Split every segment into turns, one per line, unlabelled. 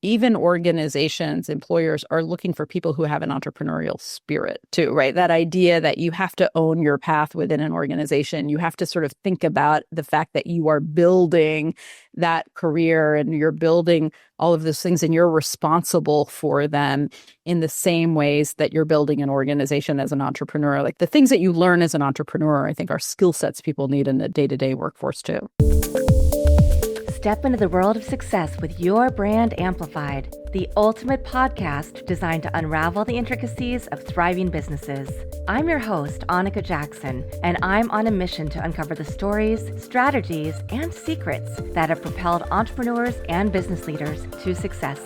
even organizations, employers are looking for people who have an entrepreneurial spirit too, right? That idea that you have to own your path within an organization. You have to sort of think about the fact that you are building that career and you're building all of those things and you're responsible for them in the same ways that you're building an organization as an entrepreneur. Like the things that you learn as an entrepreneur, I think are skill sets people need in the day-to-day workforce too.
Step into the world of success with Your Brand Amplified, the ultimate podcast designed to unravel the intricacies of thriving businesses. I'm your host, Annika Jackson, and I'm on a mission to uncover the stories, strategies, and secrets that have propelled entrepreneurs and business leaders to success.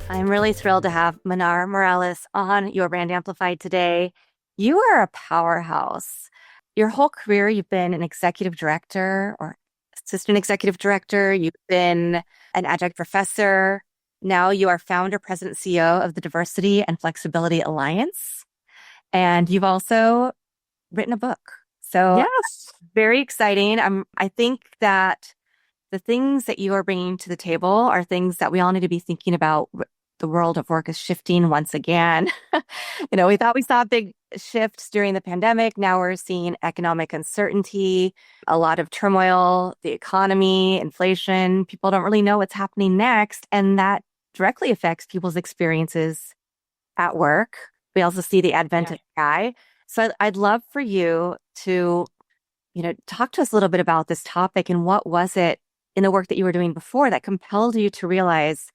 I'm really thrilled to have Manar Morales on Your Brand Amplified today. You are a powerhouse. Your whole career, you've been an executive director or assistant executive director. You've been an adjunct professor. Now you are founder, president, CEO of the Diversity and Flexibility Alliance. And you've also written a book. So
yes,
very exciting. I think that the things that you are bringing to the table are things that we all need to be thinking about. The world of work is shifting once again. We thought we saw big shifts during the pandemic. Now we're seeing economic uncertainty, a lot of turmoil, the economy, inflation. People don't really know what's happening next. And that directly affects people's experiences at work. We also see the advent of AI. So I'd love for you to, talk to us a little bit about this topic and what was it in the work that you were doing before that compelled you to realize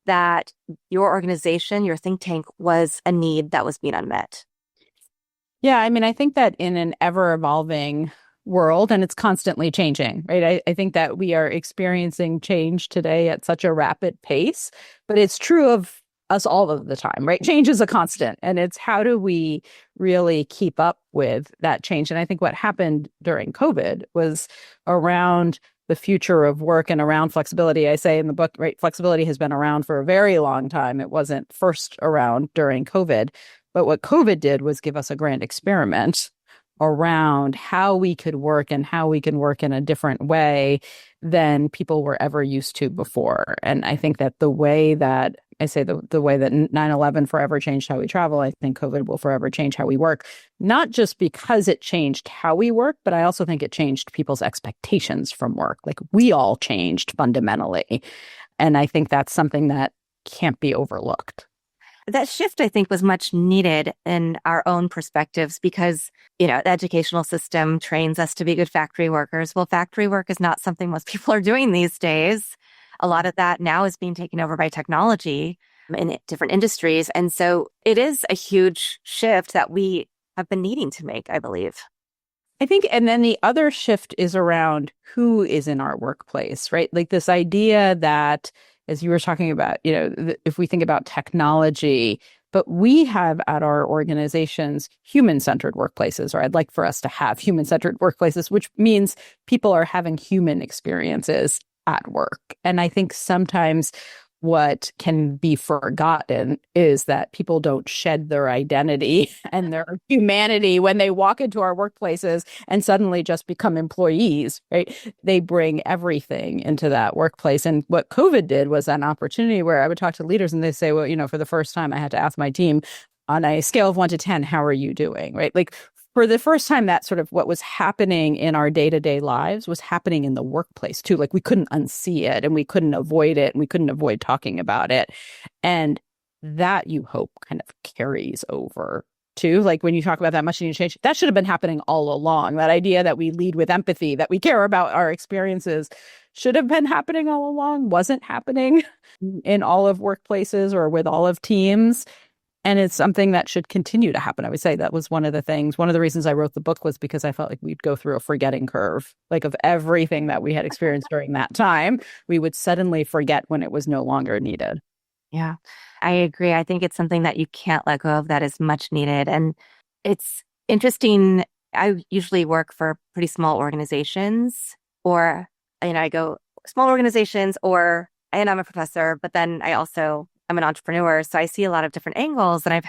that your organization, your think tank, was a need that was being unmet?
Yeah, I think that in an ever-evolving world, and it's constantly changing, right? I think that we are experiencing change today at such a rapid pace, but it's true of us all of the time, right? Change is a constant, and it's how do we really keep up with that change? And I think what happened during COVID was around the future of work and around flexibility. I say in the book, right, flexibility has been around for a very long time. It wasn't first around during COVID. But what COVID did was give us a grand experiment around how we could work and how we can work in a different way than people were ever used to before. And I think that the way that 9/11 forever changed how we travel, I think COVID will forever change how we work, not just because it changed how we work, but I also think it changed people's expectations from work. Like we all changed fundamentally. And I think that's something that can't be overlooked.
That shift, I think, was much needed in our own perspectives because, the educational system trains us to be good factory workers. Well, factory work is not something most people are doing these days. A lot of that now is being taken over by technology in different industries. And so it is a huge shift that we have been needing to make, I believe.
I think, and then the other shift is around who is in our workplace, right? Like this idea that, as you were talking about, if we think about technology, but we have at our organizations human-centered workplaces, or I'd like for us to have human-centered workplaces, which means people are having human experiences at work. And I think sometimes what can be forgotten is that people don't shed their identity and their humanity when they walk into our workplaces and suddenly just become employees, right? They bring everything into that workplace. And what COVID did was an opportunity where I would talk to leaders and they say, well, for the first time, I had to ask my team on a scale of 1 to 10, how are you doing, right? Like for the first time, that sort of what was happening in our day-to-day lives was happening in the workplace too. Like we couldn't unsee it and we couldn't avoid it and we couldn't avoid talking about it. And that you hope kind of carries over too. Like when you talk about that much need to change, that should have been happening all along. That idea that we lead with empathy, that we care about our experiences should have been happening all along, wasn't happening in all of workplaces or with all of teams. And it's something that should continue to happen. I would say that was one of the reasons I wrote the book was because I felt like we'd go through a forgetting curve, like of everything that we had experienced during that time. We would suddenly forget when it was no longer needed.
Yeah, I agree. I think it's something that you can't let go of that is much needed. And it's interesting. I usually work for pretty small organizations or, I go small organizations and I'm a professor, but then I'm an entrepreneur, so I see a lot of different angles. And I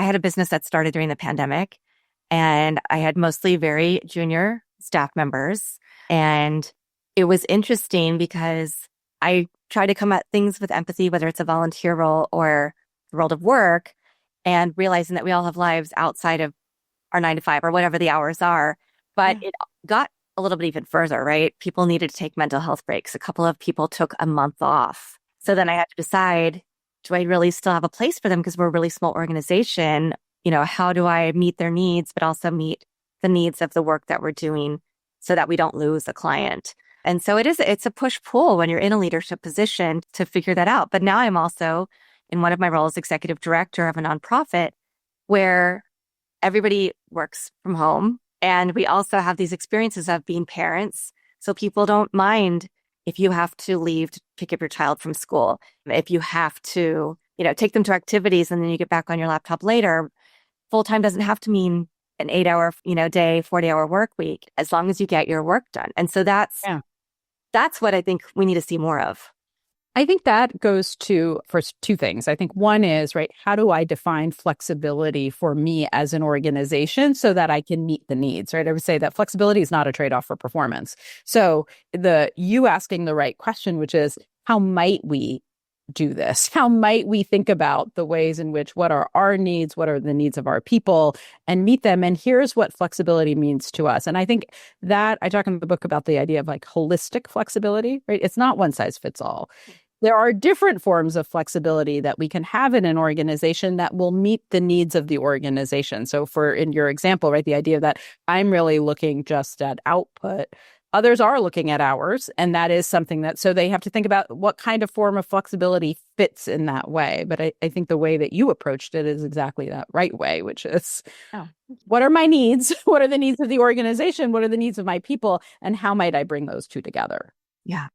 had a business that started during the pandemic, and I had mostly very junior staff members. And it was interesting because I try to come at things with empathy, whether it's a volunteer role or the world of work, and realizing that we all have lives outside of our 9 to 5 or whatever the hours are. But
Yeah.
it got a little bit even further, right? People needed to take mental health breaks. A couple of people took a month off. So then I had to decide, do I really still have a place for them? Because we're a really small organization. How do I meet their needs, but also meet the needs of the work that we're doing so that we don't lose a client? And so it's a push pull when you're in a leadership position to figure that out. But now I'm also in one of my roles, executive director of a nonprofit where everybody works from home. And we also have these experiences of being parents. So people don't mind if you have to leave to pick up your child from school, if you have to, take them to activities and then you get back on your laptop later. Full time doesn't have to mean an 8 hour, day, 40-hour work week, as long as you get your work done. And so
Yeah.
that's what I think we need to see more of.
I think that goes to first two things. I think one is, right, how do I define flexibility for me as an organization so that I can meet the needs, right? I would say that flexibility is not a trade-off for performance. So you asking the right question, which is, how might we do this? How might we think about the ways in which what are our needs, what are the needs of our people, and meet them? And here's what flexibility means to us. And I think that I talk in the book about the idea of like holistic flexibility, right? It's not one size fits all. There are different forms of flexibility that we can have in an organization that will meet the needs of the organization. So in your example, right, the idea that I'm really looking just at output. Others are looking at hours, and that is something so they have to think about what kind of form of flexibility fits in that way. But I think the way that you approached it is exactly that right way, which is,
Oh,
what are my needs? What are the needs of the organization? What are the needs of my people? And how might I bring those two together?
yeah.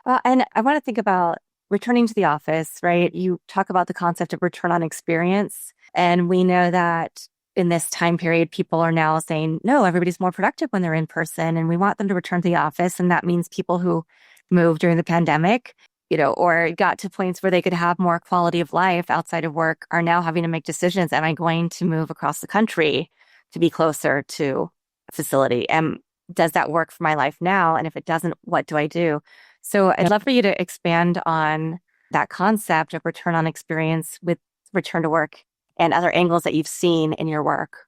Well, and I want to think about returning to the office, right? You talk about the concept of return on experience. And we know that in this time period, people are now saying, no, everybody's more productive when they're in person. And we want them to return to the office. And that means people who moved during the pandemic, or got to points where they could have more quality of life outside of work are now having to make decisions. Am I going to move across the country to be closer to a facility? And does that work for my life now? And if it doesn't, what do I do? So I'd love for you to expand on that concept of return on experience with return to work and other angles that you've seen in your work.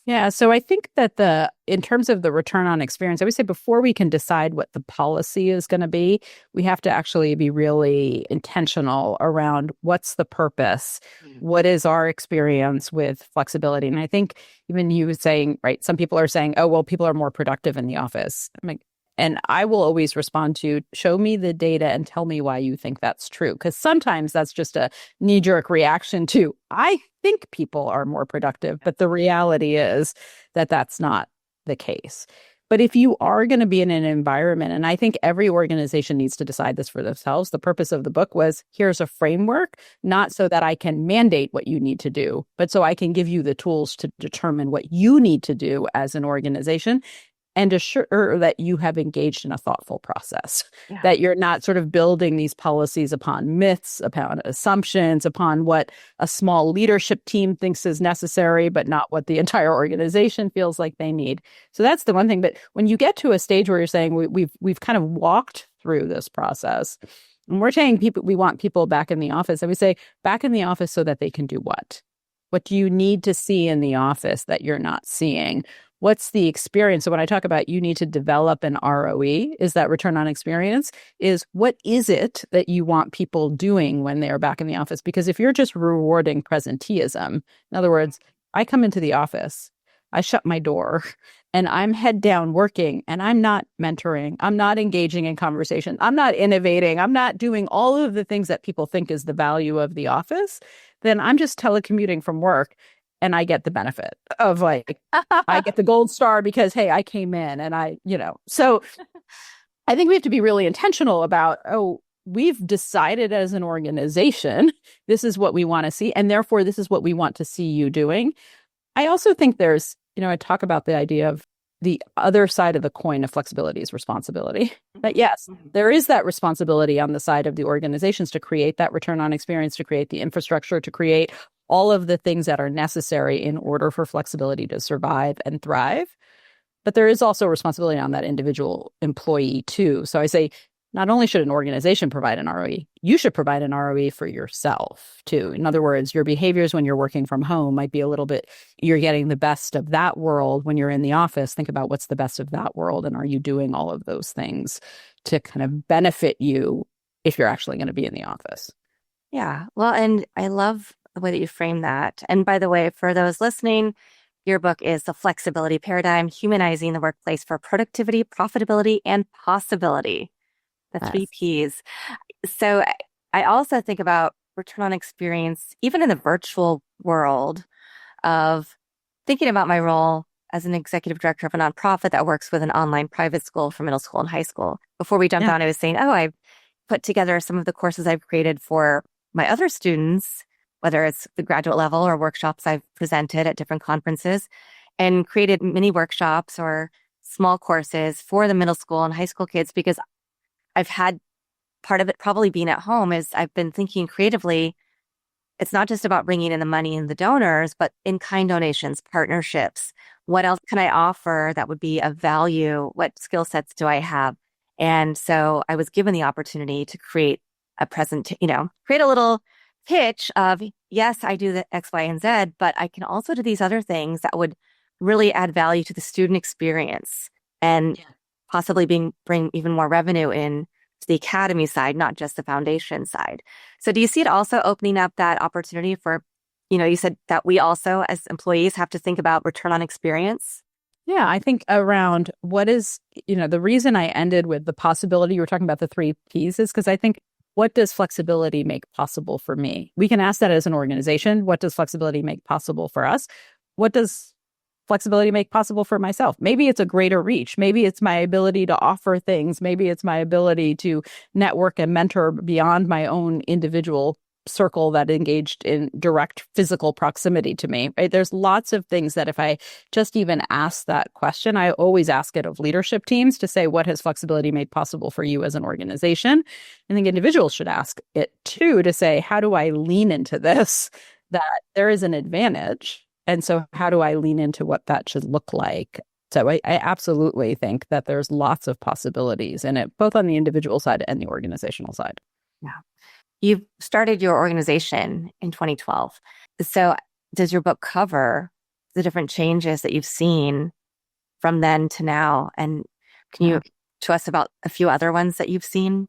Yeah, so I think that in terms of the return on experience, I would say before we can decide what the policy is going to be, we have to actually be really intentional around what's the purpose, what is our experience with flexibility. And I think even you saying, right, some people are saying, oh, well, people are more productive in the office. And I will always respond to, show me the data and tell me why you think that's true. Because sometimes that's just a knee-jerk reaction to, I think people are more productive, but the reality is that that's not the case. But if you are going to be in an environment, and I think every organization needs to decide this for themselves, the purpose of the book was, here's a framework, not so that I can mandate what you need to do, but so I can give you the tools to determine what you need to do as an organization, and assure that you have engaged in a thoughtful process, that you're not sort of building these policies upon myths, upon assumptions, upon what a small leadership team thinks is necessary, but not what the entire organization feels like they need. So that's the one thing. But when you get to a stage where you're saying we've kind of walked through this process, and we're saying we want people back in the office, and we say back in the office so that they can do what? What do you need to see in the office that you're not seeing? What's the experience? So when I talk about you need to develop an ROE, is that return on experience, is what is it that you want people doing when they're back in the office? Because if you're just rewarding presenteeism, in other words, I come into the office, I shut my door, and I'm head down working, and I'm not mentoring, I'm not engaging in conversation, I'm not innovating, I'm not doing all of the things that people think is the value of the office, then I'm just telecommuting from work. And I get the benefit of I get the gold star because, hey, I came in and so I think we have to be really intentional about, we've decided as an organization, this is what we want to see. And therefore, this is what we want to see you doing. I also think there's, I talk about the idea of the other side of the coin of flexibility is responsibility. But yes, there is that responsibility on the side of the organizations to create that return on experience, to create the infrastructure, to create all of the things that are necessary in order for flexibility to survive and thrive. But there is also a responsibility on that individual employee too. So I say, not only should an organization provide an ROE, you should provide an ROE for yourself too. In other words, your behaviors when you're working from home might be a little bit, you're getting the best of that world when you're in the office. Think about what's the best of that world. And are you doing all of those things to kind of benefit you if you're actually going to be in the office?
Yeah. Well, and I love the way that you frame that. And by the way, for those listening, your book is The Flexibility Paradigm, Humanizing the Workplace for Productivity, Profitability, and Possibility. The three
Yes.
Ps. So I also think about return on experience, even in the virtual world of thinking about my role as an executive director of a nonprofit that works with an online private school for middle school and high school. Before we jumped
Yeah.
on, I was saying, oh, I've put together some of the courses I've created for my other students, whether it's the graduate level or workshops I've presented at different conferences, and created mini workshops or small courses for the middle school and high school kids because I've had part of it probably being at home is I've been thinking creatively. It's not just about bringing in the money and the donors, but in-kind donations, partnerships. What else can I offer that would be of value? What skill sets do I have? And so I was given the opportunity to create a present, create a little pitch of, yes, I do the X, Y, and Z, but I can also do these other things that would really add value to the student experience and possibly bring even more revenue in to the academy side, not just the foundation side. So do you see it also opening up that opportunity for, you said that we also as employees have to think about return on experience?
Yeah, I think around what is, the reason I ended with the possibility, you were talking about the three Ps, is because I think, what does flexibility make possible for me? We can ask that as an organization. What does flexibility make possible for us? What does flexibility make possible for myself? Maybe it's a greater reach. Maybe it's my ability to offer things. Maybe it's my ability to network and mentor beyond my own individual circle that engaged in direct physical proximity to me, right? There's lots of things that if I just even ask that question, I always ask it of leadership teams to say, what has flexibility made possible for you as an organization? I think individuals should ask it too, to say, how do I lean into this? That there is an advantage. And so how do I lean into what that should look like? So I absolutely think that there's lots of possibilities in it, both on the individual side and the organizational side.
Yeah. You started your organization in 2012. So does your book cover the different changes that you've seen from then to now? And can you to us about a few other ones that you've seen?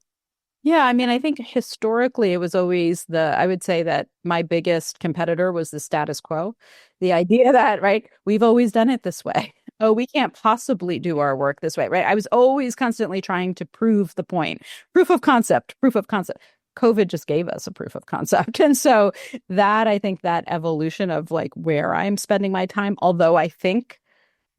Yeah, I mean, I think historically it was always I would say that my biggest competitor was the status quo. The idea that, right, we've always done it this way. Oh, we can't possibly do our work this way, right? I was always constantly trying to prove the point. Proof of concept, proof of concept. COVID just gave us a proof of concept. And so I think that evolution of like where I'm spending my time, although I think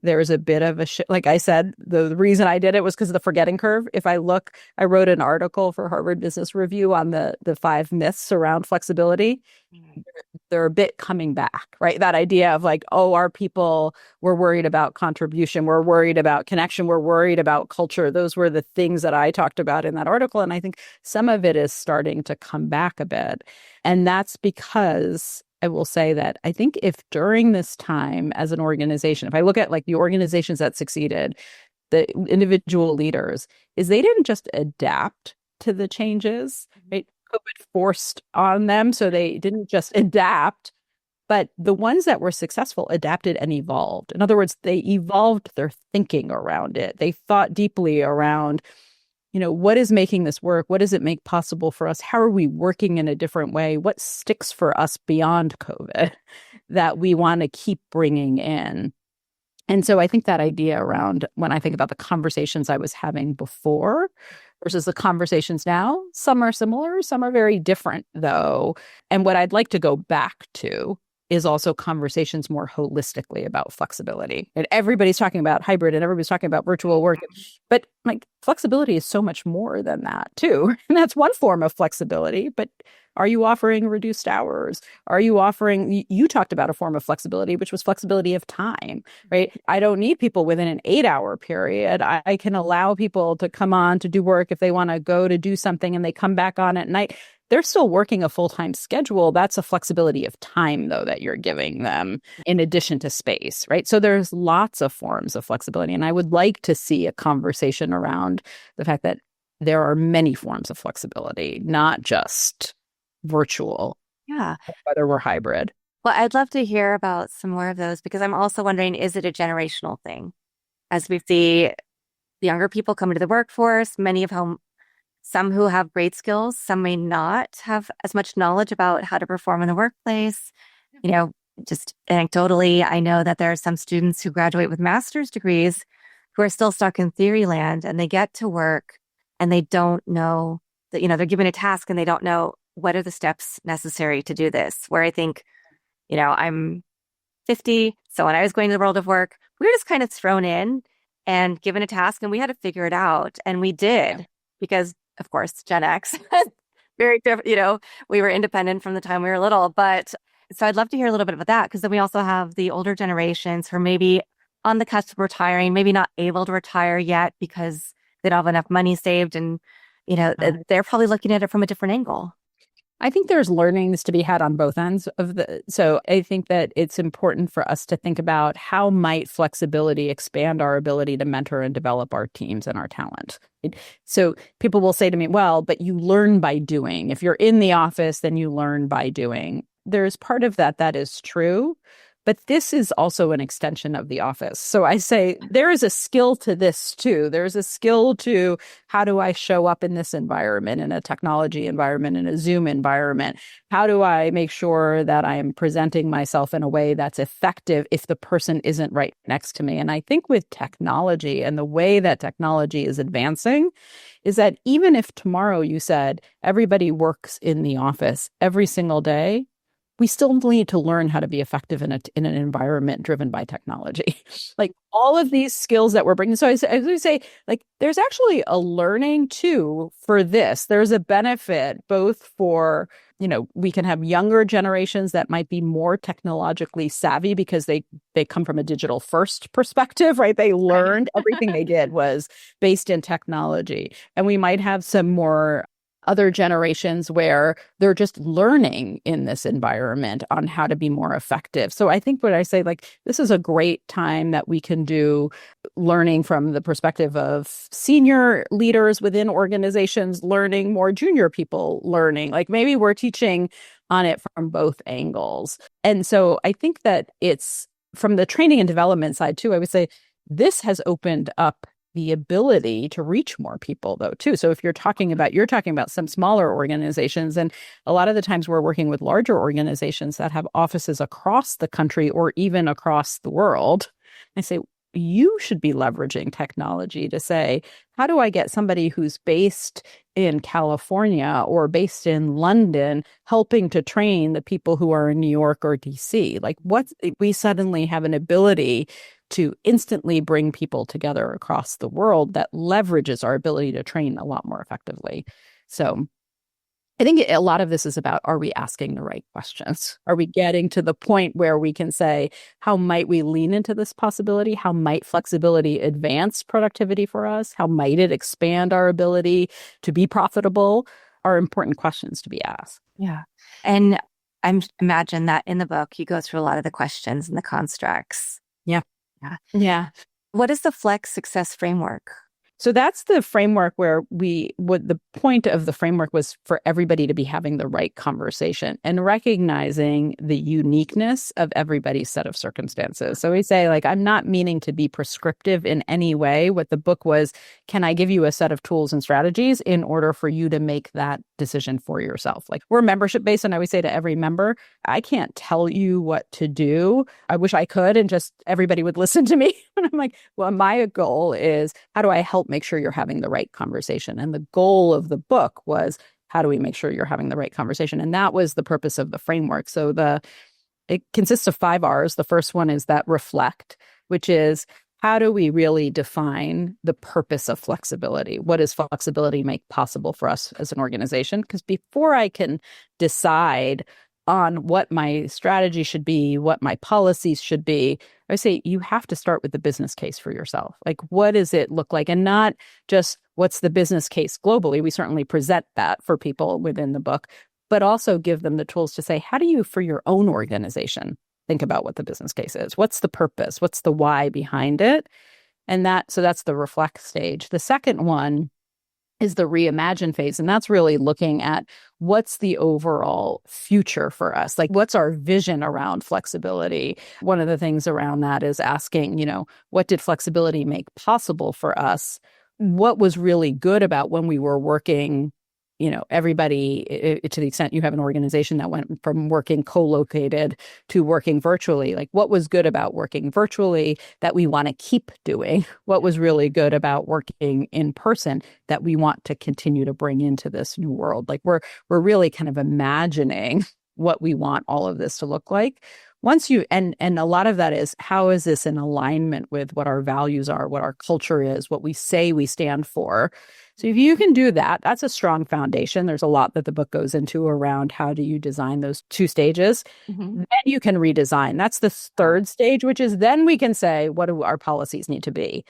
there's a bit of a like I said, the reason I did it was because of the forgetting curve. If I look, I wrote an article for Harvard Business Review on the 5 myths around flexibility. They're a bit coming back, right? That idea of like, oh, our people were worried about contribution, we're worried about connection, we're worried about culture. Those were the things that I talked about in that article. And I think some of it is starting to come back a bit. And that's because I will say that I think if during this time as an organization, if I look at like the organizations that succeeded, the individual leaders, is they didn't just adapt to the changes, right? COVID forced on them. So they didn't just adapt, but the ones that were successful adapted and evolved. In other words, they evolved their thinking around it. They thought deeply around, what is making this work? What does it make possible for us? How are we working in a different way? What sticks for us beyond COVID that we want to keep bringing in? And so I think that idea around when I think about the conversations I was having before versus the conversations now, some are similar, some are very different, though. And what I'd like to go back to is also conversations more holistically about flexibility. And everybody's talking about hybrid and everybody's talking about virtual work. But like flexibility is so much more than that, too. And that's one form of flexibility. But are you offering reduced hours? Are you offering, you talked about a form of flexibility, which was flexibility of time, right? I don't need people within an 8-hour period. I can allow people to come on to do work if they want to go to do something and they come back on at night. they're still working a full-time schedule. That's a flexibility of time, though, that you're giving them in addition to space, right? So there's lots of forms of flexibility. And I would like to see a conversation around the fact that there are many forms of flexibility, not just virtual,
Yeah.
whether we're hybrid.
Well, I'd love to hear about some more of those because I'm also wondering, is it a generational thing? As we see the younger people come into the workforce, many of whom, some who have great skills, some may not have as much knowledge about how to perform in the workplace. You know, just anecdotally, I know that there are some students who graduate with master's degrees who are still stuck in theory land and they get to work and they don't know that, they're given a task and they don't know what are the steps necessary to do this. Where I think, I'm 50. So when I was going to the world of work, we were just kind of thrown in and given a task and we had to figure it out. And we did because, of course, Gen X, very different, we were independent from the time we were little. But so I'd love to hear a little bit about that because then we also have the older generations who are maybe on the cusp of retiring, maybe not able to retire yet because they don't have enough money saved. And, they're probably looking at it from a different angle.
I think there's learnings to be had on both ends so I think that it's important for us to think about how might flexibility expand our ability to mentor and develop our teams and our talent. So people will say to me, well, but you learn by doing. If you're in the office, then you learn by doing. There's part of that is true. But this is also an extension of the office. So I say there is a skill to this too. There's a skill to how do I show up in this environment, in a technology environment, in a Zoom environment? How do I make sure that I am presenting myself in a way that's effective if the person isn't right next to me? And I think with technology and the way that technology is advancing is that even if tomorrow you said everybody works in the office every single day, we still need to learn how to be effective in an environment driven by technology. Like all of these skills that we're bringing. So I would say, like, there's actually a learning too for this. There's a benefit both for, we can have younger generations that might be more technologically savvy because they come from a digital first perspective, right? They learned everything they did was based in technology. And we might have some more other generations where they're just learning in this environment on how to be more effective. So I think what I say, like, this is a great time that we can do learning from the perspective of senior leaders within organizations, learning more junior people learning. Like maybe we're teaching on it from both angles. And so I think that it's from the training and development side too, I would say this has opened up the ability to reach more people though too. So if you're talking about some smaller organizations, and a lot of the times we're working with larger organizations that have offices across the country or even across the world. I say you should be leveraging technology to say, how do I get somebody who's based in California or based in London helping to train the people who are in New York or DC? Like we suddenly have an ability to instantly bring people together across the world that leverages our ability to train a lot more effectively. So I think a lot of this is about, are we asking the right questions? Are we getting to the point where we can say, how might we lean into this possibility? How might flexibility advance productivity for us? How might it expand our ability to be profitable? Are important questions to be asked.
Yeah. And I imagine that in the book, you go through a lot of the questions and the constructs.
Yeah.
Yeah.
Yeah.
What is the Flex Success Framework?
So that's the framework where what the point of the framework was for everybody to be having the right conversation and recognizing the uniqueness of everybody's set of circumstances. So we say, like, I'm not meaning to be prescriptive in any way. What the book was, can I give you a set of tools and strategies in order for you to make that decision for yourself? Like, we're membership based, and I always say to every member, I can't tell you what to do. I wish I could, and just everybody would listen to me. And I'm like, well, my goal is, how do I help make sure you're having the right conversation? And the goal of the book was, how do we make sure you're having the right conversation? And that was the purpose of the framework. So it consists of 5 R's. The first one is that reflect, which is, how do we really define the purpose of flexibility? What does flexibility make possible for us as an organization? Because before I can decide on what my strategy should be, what my policies should be, I say you have to start with the business case for yourself. Like, what does it look like? And not just what's the business case globally. We certainly present that for people within the book, but also give them the tools to say, how do you, for your own organization, think about what the business case is? What's the purpose? What's the why behind it? And so that's the reflect stage. The second one is the reimagine phase. And that's really looking at what's the overall future for us? Like, what's our vision around flexibility? One of the things around that is asking, what did flexibility make possible for us? What was really good about when we were working, everybody, to the extent you have an organization that went from working co-located to working virtually, like what was good about working virtually that we want to keep doing? What was really good about working in person that we want to continue to bring into this new world? Like we're really kind of imagining what we want all of this to look like. Once you and a lot of that is, how is this in alignment with what our values are, what our culture is, what we say we stand for? So if you can do that, that's a strong foundation. There's a lot that the book goes into around how do you design those two stages.
Mm-hmm.
Then you can redesign. That's the third stage, which is then we can say, what do our policies need to be?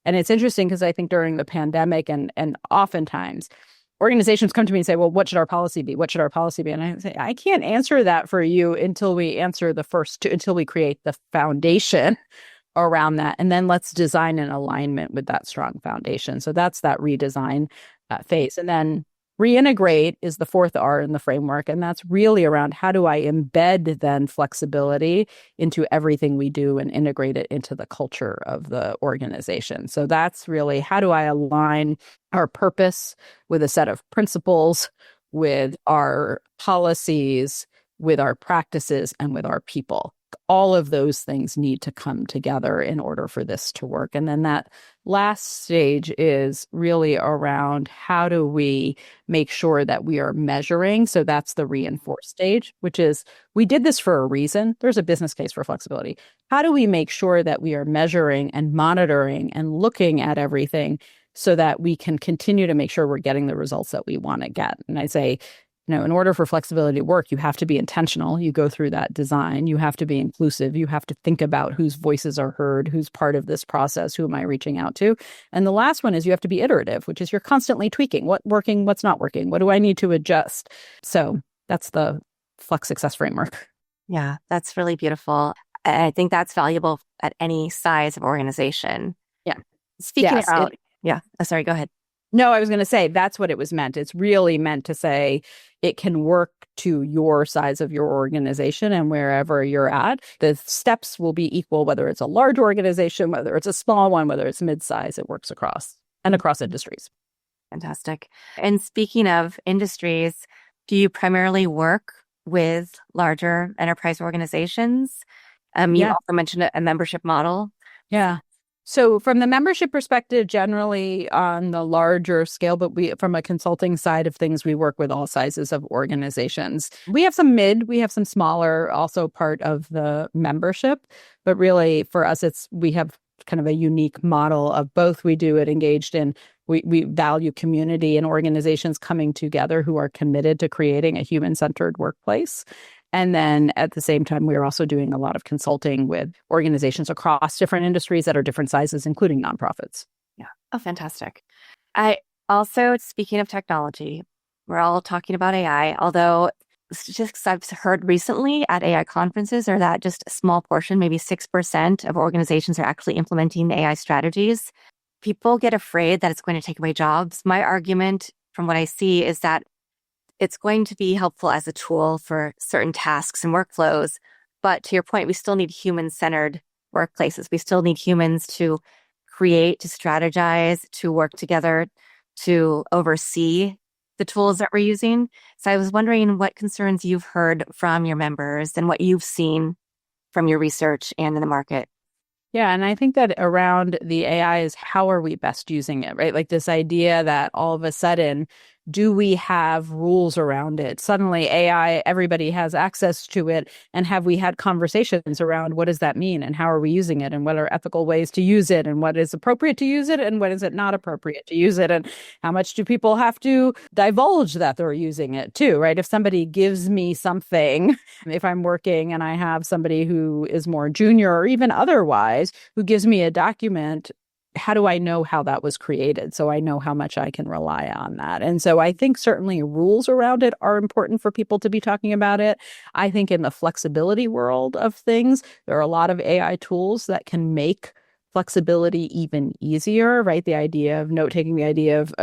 And it's interesting because I think during the pandemic and oftentimes organizations come to me and say, well, what should our policy be? What should our policy be? And I say, I can't answer that for you until we answer the first two, until we create the foundation around that. And then let's design in alignment with that strong foundation. So that's that redesign phase. And then reintegrate is the fourth R in the framework. And that's really around, how do I embed then flexibility into everything we do and integrate it into the culture of the organization? So that's really, how do I align our purpose with a set of principles, with our policies, with our practices, and with our people? All of those things need to come together in order for this to work. And then that last stage is really around, how do we make sure that we are measuring? So that's the reinforce stage, which is, we did this for a reason. There's a business case for flexibility. How do we make sure that we are measuring and monitoring and looking at everything so that we can continue to make sure we're getting the results that we want to get? And I say, in order for flexibility to work, you have to be intentional. You go through that design. You have to be inclusive. You have to think about whose voices are heard, who's part of this process, who am I reaching out to? And the last one is, you have to be iterative, which is you're constantly tweaking what's working, what's not working. What do I need to adjust? So that's the Flex Success Framework.
Yeah, that's really beautiful. I think that's valuable at any size of organization.
Yeah.
Speaking out. Yeah. Oh, sorry, go ahead.
No, I was going to say that's what it was meant. It's really meant to say it can work to your size of your organization and wherever you're at. The steps will be equal, whether it's a large organization, whether it's a small one, whether it's mid-size. It works across industries.
Fantastic. And speaking of industries, do you primarily work with larger enterprise organizations? You also mentioned a membership model.
Yeah. So from the membership perspective, generally on the larger scale, but from a consulting side of things, we work with all sizes of organizations. We have some we have some smaller, also part of the membership. But really for us, we have kind of a unique model of both. We do it engaged in, we value community and organizations coming together who are committed to creating a human-centered workplace. And then at the same time, we're also doing a lot of consulting with organizations across different industries that are different sizes, including nonprofits.
Yeah. Oh, fantastic. I also, speaking of technology, we're all talking about AI, although statistics I've heard recently at AI conferences are that just a small portion, maybe 6% of organizations are actually implementing AI strategies. People get afraid that it's going to take away jobs. My argument from what I see is that it's going to be helpful as a tool for certain tasks and workflows. But to your point, we still need human-centered workplaces. We still need humans to create, to strategize, to work together, to oversee the tools that we're using. So I was wondering what concerns you've heard from your members and what you've seen from your research and in the market.
Yeah, and I think that around the AI is, how are we best using it, right? Like this idea that all of a sudden, do we have rules around it? Suddenly AI, everybody has access to it. And have we had conversations around what does that mean? And how are we using it? And what are ethical ways to use it? And what is appropriate to use it? And what is it not appropriate to use it? And how much do people have to divulge that they're using it too, right? If somebody gives me something, if I'm working and I have somebody who is more junior or even otherwise, who gives me a document, how do I know how that was created? So I know how much I can rely on that. And so I think certainly rules around it are important for people to be talking about it. I think in the flexibility world of things, there are a lot of AI tools that can make flexibility even easier, right? The idea of note taking, the idea of,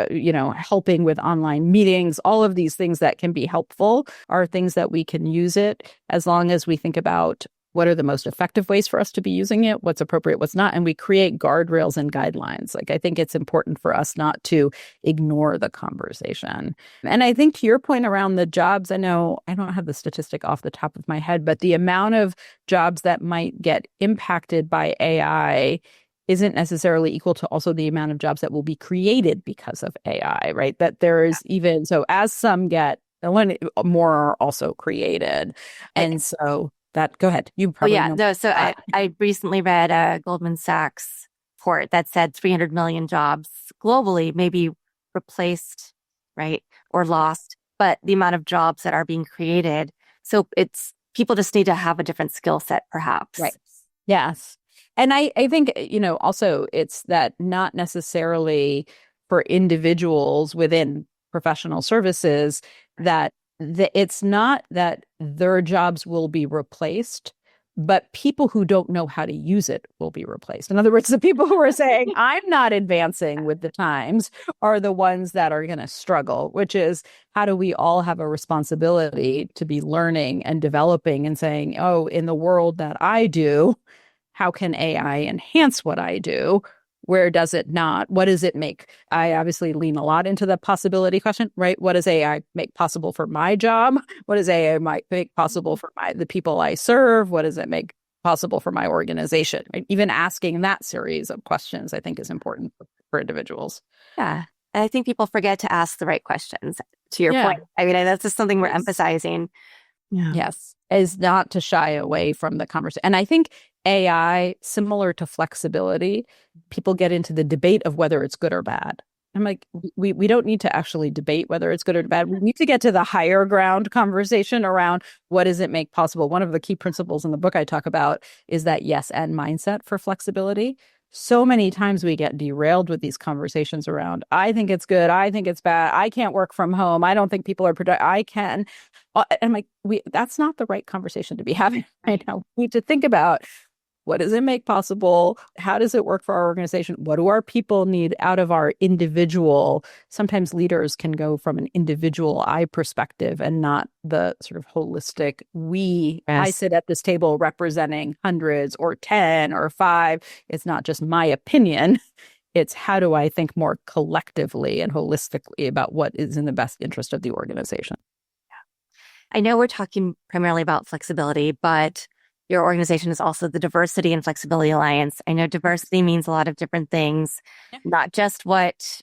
helping with online meetings, all of these things that can be helpful are things that we can use it as long as we think about what are the most effective ways for us to be using it, what's appropriate, what's not, and we create guardrails and guidelines. Like, I think it's important for us not to ignore the conversation. And I think to your point around the jobs, I know I don't have the statistic off the top of my head, but the amount of jobs that might get impacted by AI isn't necessarily equal to also the amount of jobs that will be created because of AI, right? That there is even, so as some get, more are also created. And so that, go ahead. You
Oh
probably
yeah,
know.
no. So I recently read a Goldman Sachs report that said 300 million jobs globally may be replaced, right, or lost, but the amount of jobs that are being created. So it's people just need to have a different skill set, perhaps.
Right. Yes. And I think, also it's that not necessarily for individuals within professional services that it's not that their jobs will be replaced, but people who don't know how to use it will be replaced. In other words, the people who are saying, I'm not advancing with the times are the ones that are going to struggle, which is how do we all have a responsibility to be learning and developing and saying, oh, in the world that I do, how can AI enhance what I do? Where does it not? What does it make? I obviously lean a lot into the possibility question, right? What does AI make possible for my job? What does AI might make possible for the people I serve? What does it make possible for my organization? Right? Even asking that series of questions, I think, is important for individuals.
Yeah. And I think people forget to ask the right questions, to your
Yeah.
point. I mean, that's just something we're
Yes.
emphasizing. Yeah.
Yes, is not to shy away from the conversation. And I think AI, similar to flexibility, people get into the debate of whether it's good or bad. I'm like, we don't need to actually debate whether it's good or bad. We need to get to the higher ground conversation around what does it make possible. One of the key principles in the book I talk about is that yes and mindset for flexibility. So many times we get derailed with these conversations around, I think it's good, I think it's bad, I can't work from home, I don't think people are productive, I can. And I'm like, that's not the right conversation to be having right now. We need to think about what does it make possible? How does it work for our organization? What do our people need out of our individual? Sometimes leaders can go from an individual I perspective and not the sort of holistic I sit at this table representing hundreds or 10 or 5. It's not just my opinion. It's how do I think more collectively and holistically about what is in the best interest of the organization?
I know we're talking primarily about flexibility, but your organization is also the Diversity and Flexibility Alliance. I know diversity means a lot of different things, not just what,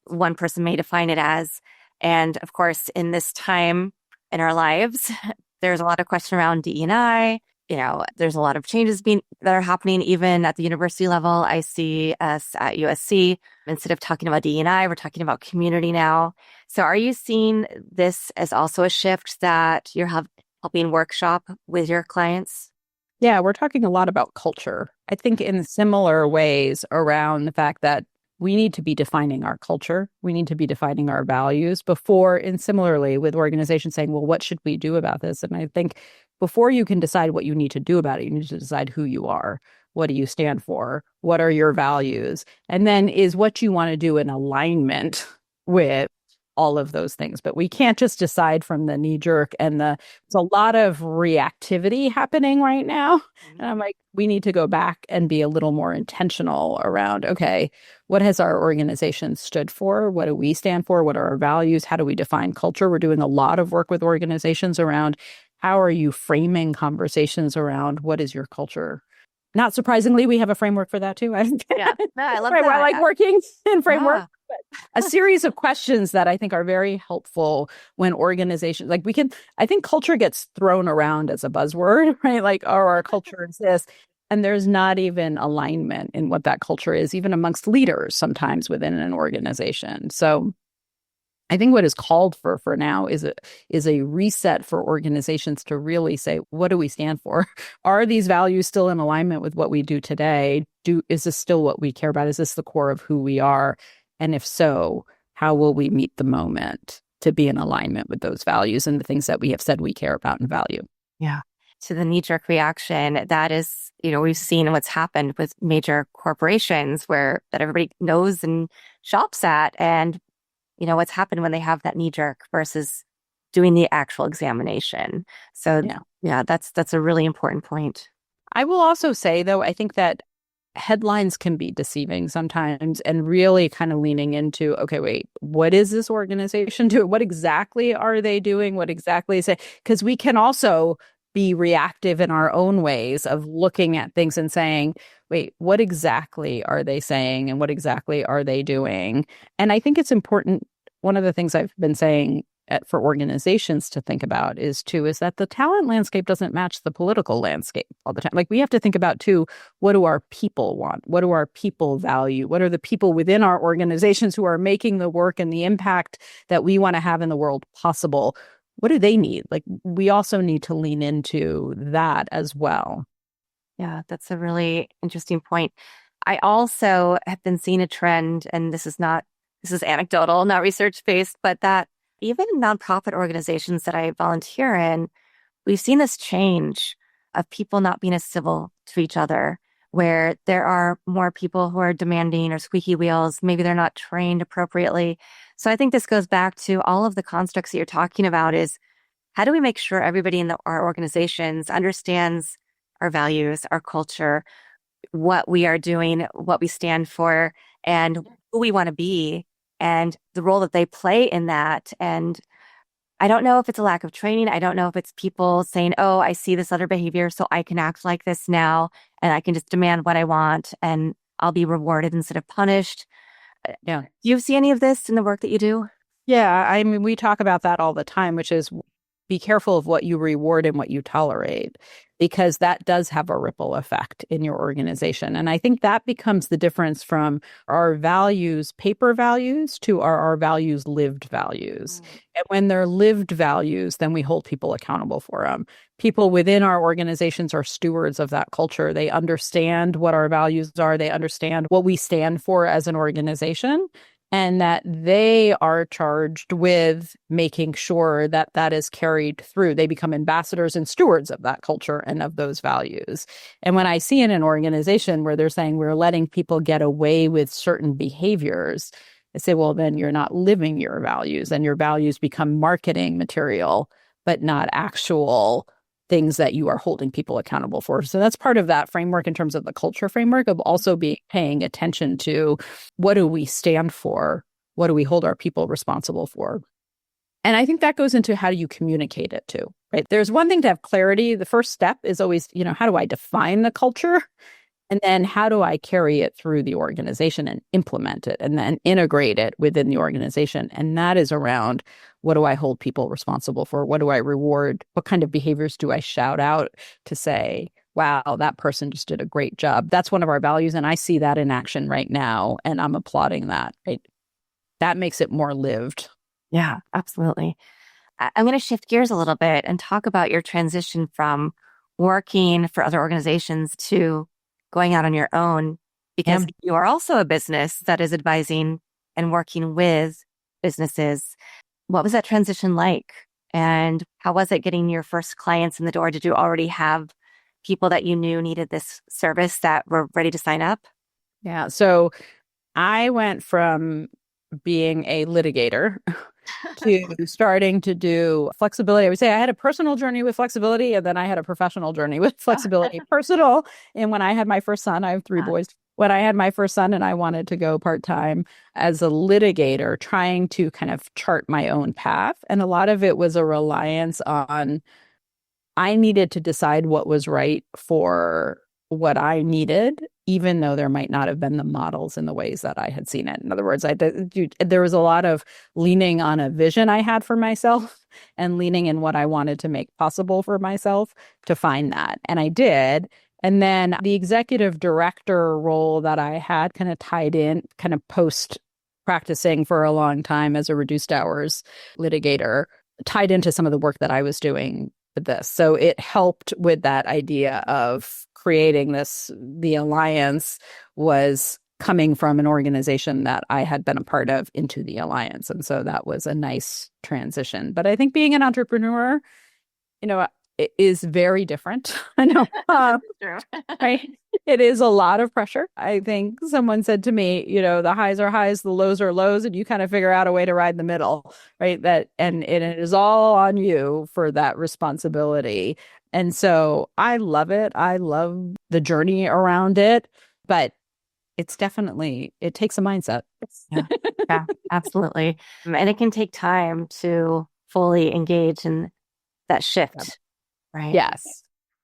one person may define it as. And of course, in this time in our lives, there's a lot of question around DE&I. There's a lot of changes that are happening even at the university level. I see us at USC, instead of talking about DE&I, we're talking about community now. So are you seeing this as also a shift that you're helping workshop with your clients?
Yeah, we're talking a lot about culture. I think in similar ways around the fact that we need to be defining our culture. We need to be defining our values before, and similarly with organizations saying, well, what should we do about this? And I think before you can decide what you need to do about it, you need to decide who you are. What do you stand for? What are your values? And then is what you want to do in alignment with all of those things. But we can't just decide from the knee jerk there's a lot of reactivity happening right now. And I'm like, we need to go back and be a little more intentional around, okay, what has our organization stood for? What do we stand for? What are our values? How do we define culture? We're doing a lot of work with organizations around how are you framing conversations around what is your culture? Not surprisingly, we have a framework for that too.
Yeah, no, I love
right,
that.
I like working in framework.
Ah.
A series of questions that I think are very helpful when organizations I think culture gets thrown around as a buzzword, right? Like, oh, our culture is this. And there's not even alignment in what that culture is, even amongst leaders sometimes within an organization. So I think what is called for now is a reset for organizations to really say, what do we stand for? Are these values still in alignment with what we do today? Is this still what we care about? Is this the core of who we are? And if so, how will we meet the moment to be in alignment with those values and the things that we have said we care about and value?
Yeah. To the knee-jerk reaction, that is, we've seen what's happened with major corporations where that everybody knows and shops at, and what's happened when they have that knee jerk versus doing the actual examination. So
Yeah.
yeah, that's a really important point.
I will also say, though, I think that headlines can be deceiving sometimes and really kind of leaning into, okay, wait, what is this organization doing? What exactly are they doing? What exactly is it? Because we can also be reactive in our own ways of looking at things and saying, wait, what exactly are they saying and what exactly are they doing? And I think it's important. One of the things I've been saying for organizations to think about is that the talent landscape doesn't match the political landscape all the time. Like, we have to think about too, what do our people want? What do our people value? What are the people within our organizations who are making the work and the impact that we want to have in the world possible? What do they need? Like, we also need to lean into that as well.
Yeah, that's a really interesting point. I also have been seeing a trend, and this is anecdotal, not research based, but that even nonprofit organizations that I volunteer in, we've seen this change of people not being as civil to each other, where there are more people who are demanding or squeaky wheels. Maybe they're not trained appropriately. So I think this goes back to all of the constructs that you're talking about is how do we make sure everybody in our organizations understands our values, our culture, what we are doing, what we stand for, and who we want to be, and the role that they play in that. And I don't know if it's a lack of training. I don't know if it's people saying, oh, I see this other behavior, so I can act like this now, and I can just demand what I want, and I'll be rewarded instead of punished.
Yeah.
Do you see any of this in the work that you do?
Yeah. I mean, we talk about that all the time, which is be careful of what you reward and what you tolerate, because that does have a ripple effect in your organization. And I think that becomes the difference from our values, paper values, to our values, lived values. And when they're lived values, then we hold people accountable for them. People within our organizations are stewards of that culture. They understand what our values are. They understand what we stand for as an organization, and that they are charged with making sure that that is carried through. They become ambassadors and stewards of that culture and of those values. And when I see in an organization where they're saying we're letting people get away with certain behaviors, I say, well, then you're not living your values, and your values become marketing material, but not actual things that you are holding people accountable for. So that's part of that framework in terms of the culture framework of also paying attention to what do we stand for? What do we hold our people responsible for? And I think that goes into how do you communicate it too, right? There's one thing to have clarity. The first step is always, how do I define the culture? And then how do I carry it through the organization and implement it and then integrate it within the organization? And that is around, what do I hold people responsible for? What do I reward? What kind of behaviors do I shout out to say, wow, that person just did a great job? That's one of our values. And I see that in action right now. And I'm applauding that, right? That makes it more lived.
Yeah, absolutely. I'm going to shift gears a little bit and talk about your transition from working for other organizations to going out on your own, because you are also a business that is advising and working with businesses. What was that transition like? And how was it getting your first clients in the door? Did you already have people that you knew needed this service that were ready to sign up?
Yeah. So I went from being a litigator to starting to do flexibility. I would say I had a personal journey with flexibility, and then I had a professional journey with flexibility. Personal, and when I had my first son, I have three boys. When I had my first son and I wanted to go part-time as a litigator, trying to kind of chart my own path. And a lot of it was a reliance on, I needed to decide what was right for what I needed, even though there might not have been the models in the ways that I had seen it. In other words, there was a lot of leaning on a vision I had for myself and leaning in what I wanted to make possible for myself to find that. And I did. And then the executive director role that I had kind of tied in, kind of post practicing for a long time as a reduced hours litigator tied into some of the work that I was doing with this. So it helped with that idea of creating this. The alliance was coming from an organization that I had been a part of into the alliance. And so that was a nice transition. But I think being an entrepreneur, you know, it is very different. I know.
True.
Right. It is a lot of pressure. I think someone said to me, the highs are highs, the lows are lows, and you kind of figure out a way to ride in the middle, right? And it is all on you for that responsibility. And so I love it. I love the journey around it, but it takes a mindset.
Yeah, yeah, absolutely. And it can take time to fully engage in that shift, right?
Yes.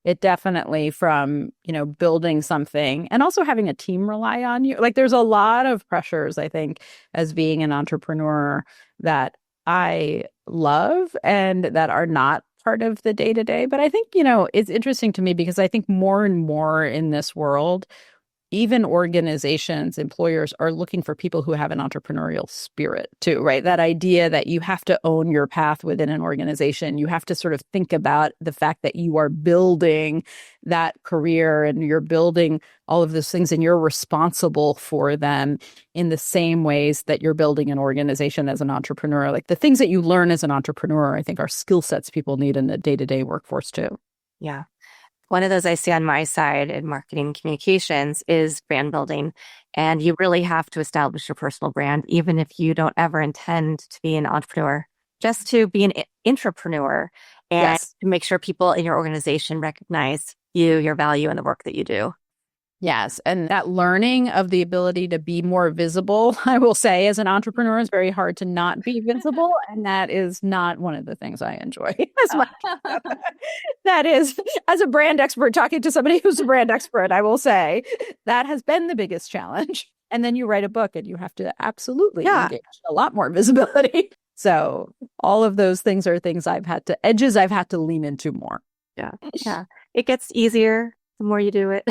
It definitely from, building something and also having a team rely on you. Like there's a lot of pressures, I think, as being an entrepreneur that I love and that are not part of the day to day. But I think, it's interesting to me because I think more and more in this world, even organizations, employers are looking for people who have an entrepreneurial spirit too, right? That idea that you have to own your path within an organization. You have to sort of think about the fact that you are building that career and you're building all of those things and you're responsible for them in the same ways that you're building an organization as an entrepreneur. Like the things that you learn as an entrepreneur, I think are skill sets people need in the day-to-day workforce too.
Yeah. One of those I see on my side in marketing communications is brand building. And you really have to establish your personal brand, even if you don't ever intend to be an entrepreneur, just to be an intrapreneur and
Yes.
to make sure people in your organization recognize you, your value, and the work that you do.
Yes. And that learning of the ability to be more visible, I will say, as an entrepreneur, is very hard to not be visible. And that is not one of the things I enjoy as much. That is, as a brand expert, talking to somebody who's a brand expert, I will say that has been the biggest challenge. And then you write a book and you have to absolutely engage a lot more visibility. So all of those things are things edges I've had to lean into more.
Yeah. Yeah. It gets easier the more you do it.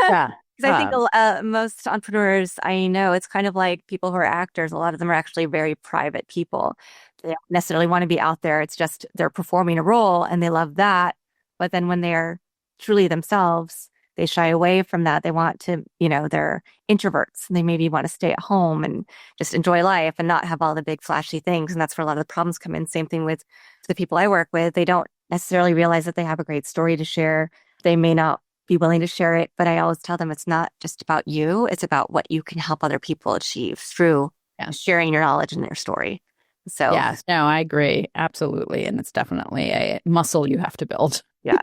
Yeah.
Because I think most entrepreneurs I know, it's kind of like people who are actors. A lot of them are actually very private people. They don't necessarily want to be out there. It's just they're performing a role and they love that. But then when they're truly themselves, they shy away from that. They want to, they're introverts and they maybe want to stay at home and just enjoy life and not have all the big flashy things. And that's where a lot of the problems come in. Same thing with the people I work with. They don't necessarily realize that they have a great story to share. They may not be willing to share it, but I always tell them it's not just about you. It's about what you can help other people achieve through sharing your knowledge and their story. So
yes, no, I agree. Absolutely. And it's definitely a muscle you have to build.
Yeah.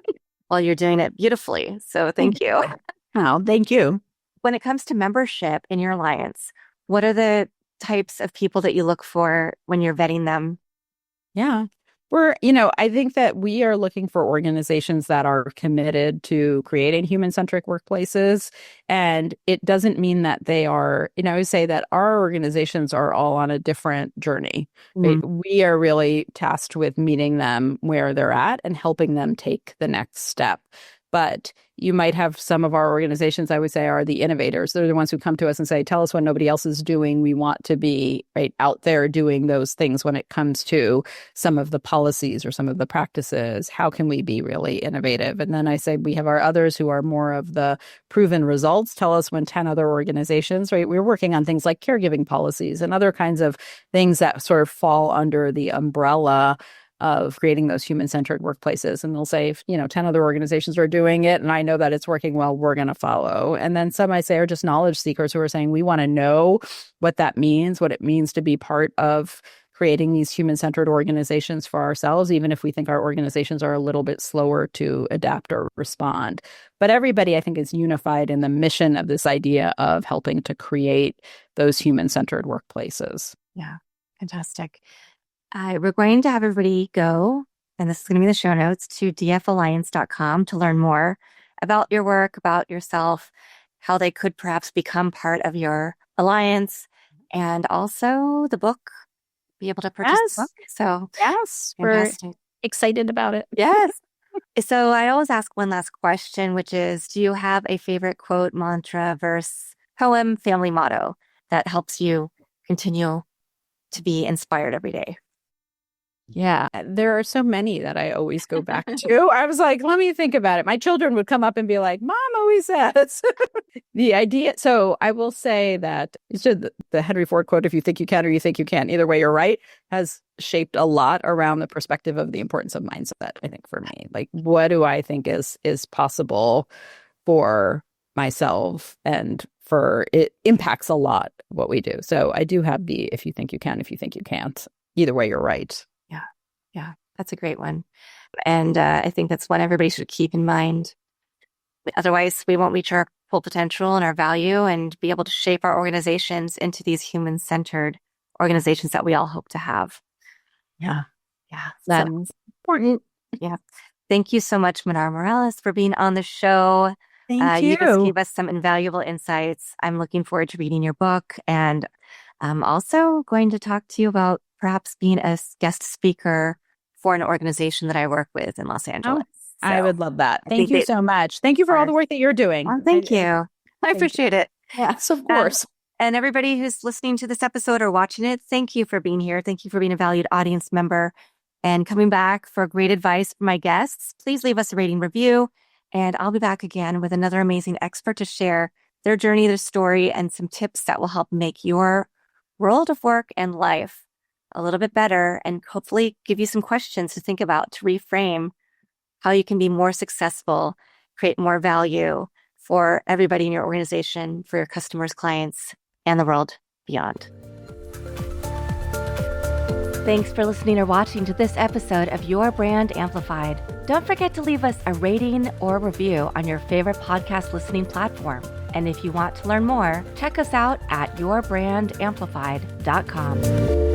Well, you're doing it beautifully. So thank you.
Oh, thank you.
When it comes to membership in your alliance, what are the types of people that you look for when you're vetting them?
Yeah. I think that we are looking for organizations that are committed to creating human-centric workplaces. And it doesn't mean that they are, I would say that our organizations are all on a different journey. Right? We are really tasked with meeting them where they're at and helping them take the next step. But you might have some of our organizations, I would say, are the innovators. They're the ones who come to us and say, tell us what nobody else is doing. We want to be right out there doing those things when it comes to some of the policies or some of the practices. How can we be really innovative? And then I say we have our others who are more of the proven results. Tell us when 10 other organizations, right? We're working on things like caregiving policies and other kinds of things that sort of fall under the umbrella of creating those human-centered workplaces. And they'll say, 10 other organizations are doing it, and I know that it's working well, we're going to follow. And then some, I say, are just knowledge seekers who are saying, we want to know what that means, what it means to be part of creating these human-centered organizations for ourselves, even if we think our organizations are a little bit slower to adapt or respond. But everybody, I think, is unified in the mission of this idea of helping to create those human-centered workplaces.
Yeah, fantastic. We're going to have everybody go, and this is going to be in the show notes, to dfalliance.com to learn more about your work, about yourself, how they could perhaps become part of your alliance, and also the book, be able to purchase the book. So,
yes,
fantastic.
We're excited about it.
Yes. So I always ask one last question, which is, do you have a favorite quote, mantra, verse, poem, family motto that helps you continue to be inspired every day.
Yeah, there are so many that I always go back to. I was like, let me think about it. My children would come up and be like, Mom always says the idea. So I will say that the Henry Ford quote, if you think you can or you think you can't, either way, you're right, has shaped a lot around the perspective of the importance of mindset, I think, for me. Like, what do I think is possible for myself, and for it impacts a lot what we do. So I do have the if you think you can, if you think you can't, either way, you're right.
Yeah. Yeah. That's a great one. And I think that's one everybody should keep in mind. Otherwise, we won't reach our full potential and our value and be able to shape our organizations into these human-centered organizations that we all hope to have.
Yeah.
Yeah.
That's important.
Yeah. Thank you so much, Manar Morales, for being on the show.
Thank you.
You just gave us some invaluable insights. I'm looking forward to reading your book, and I'm also going to talk to you about perhaps being a guest speaker for an organization that I work with in Los Angeles.
I would love that. Thank you so much. Thank you for all the work that you're doing.
Well, thank you. I appreciate it.
Yes, of course.
And everybody who's listening to this episode or watching it, thank you for being here. Thank you for being a valued audience member and coming back for great advice from my guests. Please leave us a rating review, and I'll be back again with another amazing expert to share their journey, their story, and some tips that will help make your world of work and life a little bit better, and hopefully give you some questions to think about to reframe how you can be more successful, create more value for everybody in your organization, for your customers, clients, and the world beyond. Thanks for listening or watching to this episode of Your Brand Amplified. Don't forget to leave us a rating or review on your favorite podcast listening platform. And if you want to learn more, check us out at yourbrandamplified.com.